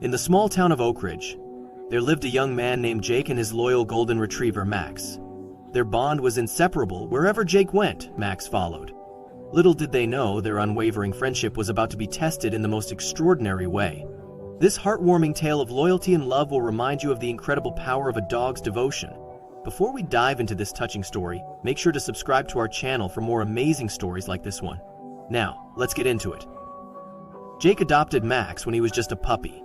In the small town of Oak Ridge, there lived a young man named Jake and his loyal golden retriever, Max. Their bond was inseparable. Wherever Jake went, Max followed. Little did they know their unwavering friendship was about to be tested in the most extraordinary way. This heartwarming tale of loyalty and love will remind you of the incredible power of a dog's devotion. Before we dive into this touching story, make sure to subscribe to our channel for more amazing stories like this one. Now, let's get into it. Jake adopted Max when he was just a puppy.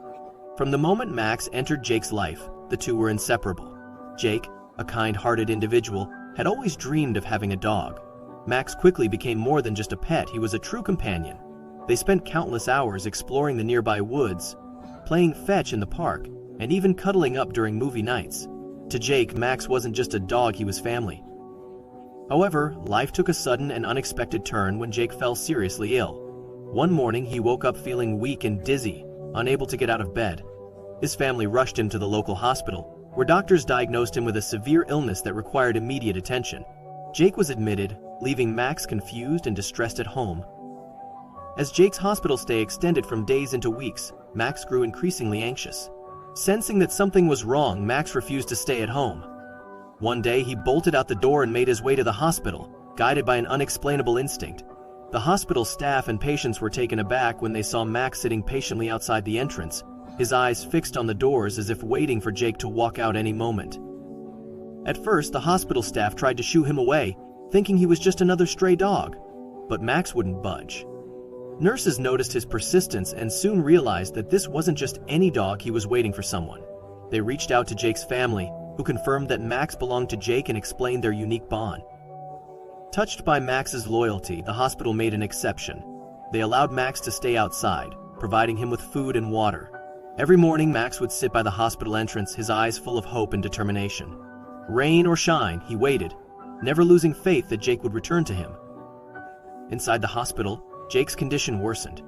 From the moment Max entered Jake's life, the two were inseparable. Jake, a kind-hearted individual, had always dreamed of having a dog. Max quickly became more than just a pet. He was a true companion. They spent countless hours exploring the nearby woods, playing fetch in the park, and even cuddling up during movie nights. To Jake, Max wasn't just a dog, he was family. However, life took a sudden and unexpected turn when Jake fell seriously ill. One morning, he woke up feeling weak and dizzy, unable to get out of bed. His family rushed him to the local hospital, where doctors diagnosed him with a severe illness that required immediate attention. Jake was admitted, leaving Max confused and distressed at home. As Jake's hospital stay extended from days into weeks, Max grew increasingly anxious. Sensing that something was wrong, Max refused to stay at home. One day, he bolted out the door and made his way to the hospital, guided by an unexplainable instinct. The hospital staff and patients were taken aback when they saw Max sitting patiently outside the entrance, his eyes fixed on the doors as if waiting for Jake to walk out any moment. At first, the hospital staff tried to shoo him away, thinking he was just another stray dog, but Max wouldn't budge. Nurses noticed his persistence and soon realized that this wasn't just any dog, he was waiting for someone. They reached out to Jake's family, who confirmed that Max belonged to Jake and explained their unique bond. Touched by Max's loyalty, the hospital made an exception. They allowed Max to stay outside, providing him with food and water. Every morning, Max would sit by the hospital entrance, his eyes full of hope and determination. Rain or shine, he waited, never losing faith that Jake would return to him. Inside the hospital, Jake's condition worsened.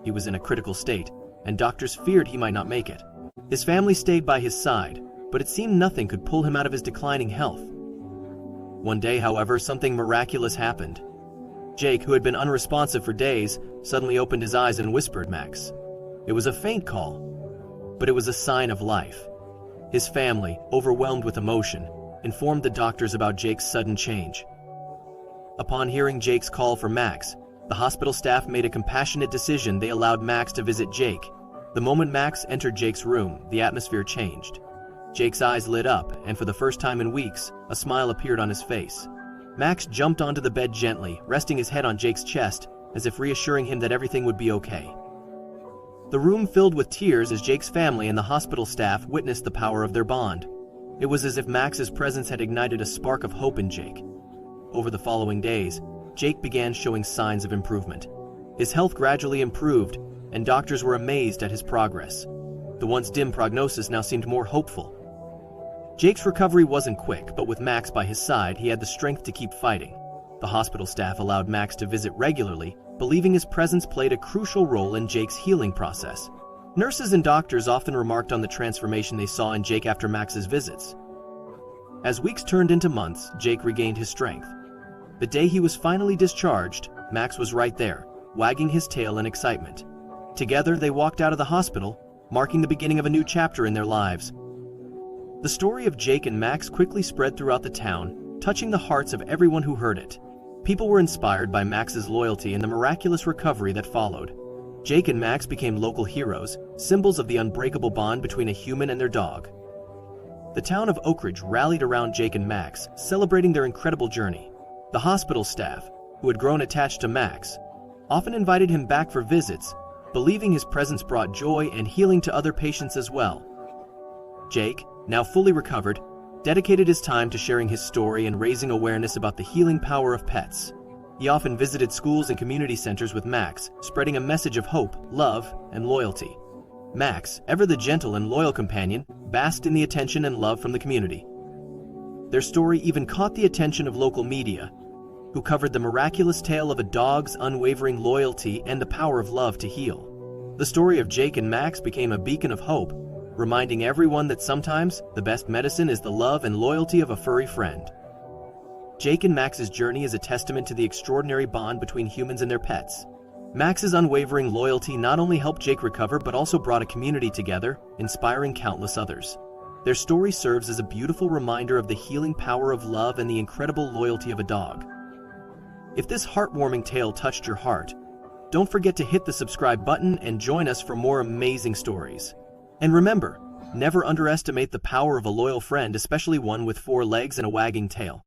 He was in a critical state, and doctors feared he might not make it. His family stayed by his side, but it seemed nothing could pull him out of his declining health. One day, however, something miraculous happened. Jake, who had been unresponsive for days, suddenly opened his eyes and whispered, "Max." It was a faint call, but it was a sign of life. His family, overwhelmed with emotion, informed the doctors about Jake's sudden change. Upon hearing Jake's call for Max, the hospital staff made a compassionate decision. They allowed Max to visit Jake. The moment Max entered Jake's room, the atmosphere changed. Jake's eyes lit up, and for the first time in weeks, a smile appeared on his face. Max jumped onto the bed gently, resting his head on Jake's chest, as if reassuring him that everything would be okay. The room filled with tears as Jake's family and the hospital staff witnessed the power of their bond. It was as if Max's presence had ignited a spark of hope in Jake. Over the following days, Jake began showing signs of improvement. His health gradually improved, and doctors were amazed at his progress. The once dim prognosis now seemed more hopeful. Jake's recovery wasn't quick, but with Max by his side, he had the strength to keep fighting. The hospital staff allowed Max to visit regularly, believing his presence played a crucial role in Jake's healing process. Nurses and doctors often remarked on the transformation they saw in Jake after Max's visits. As weeks turned into months, Jake regained his strength. The day he was finally discharged, Max was right there, wagging his tail in excitement. Together, they walked out of the hospital, marking the beginning of a new chapter in their lives. The story of Jake and Max quickly spread throughout the town, touching the hearts of everyone who heard it. People were inspired by Max's loyalty and the miraculous recovery that followed. Jake and Max became local heroes, symbols of the unbreakable bond between a human and their dog. The town of Oak Ridge rallied around Jake and Max, celebrating their incredible journey. The hospital staff, who had grown attached to Max, often invited him back for visits, believing his presence brought joy and healing to other patients as well. Jake, now fully recovered, dedicated his time to sharing his story and raising awareness about the healing power of pets. He often visited schools and community centers with Max, spreading a message of hope, love, and loyalty. Max, ever the gentle and loyal companion, basked in the attention and love from the community. Their story even caught the attention of local media, who covered the miraculous tale of a dog's unwavering loyalty and the power of love to heal. The story of Jake and Max became a beacon of hope, reminding everyone that sometimes the best medicine is the love and loyalty of a furry friend. Jake and Max's journey is a testament to the extraordinary bond between humans and their pets. Max's unwavering loyalty not only helped Jake recover but also brought a community together, inspiring countless others. Their story serves as a beautiful reminder of the healing power of love and the incredible loyalty of a dog. If this heartwarming tale touched your heart, don't forget to hit the subscribe button and join us for more amazing stories. And remember, never underestimate the power of a loyal friend, especially one with 4 legs and a wagging tail.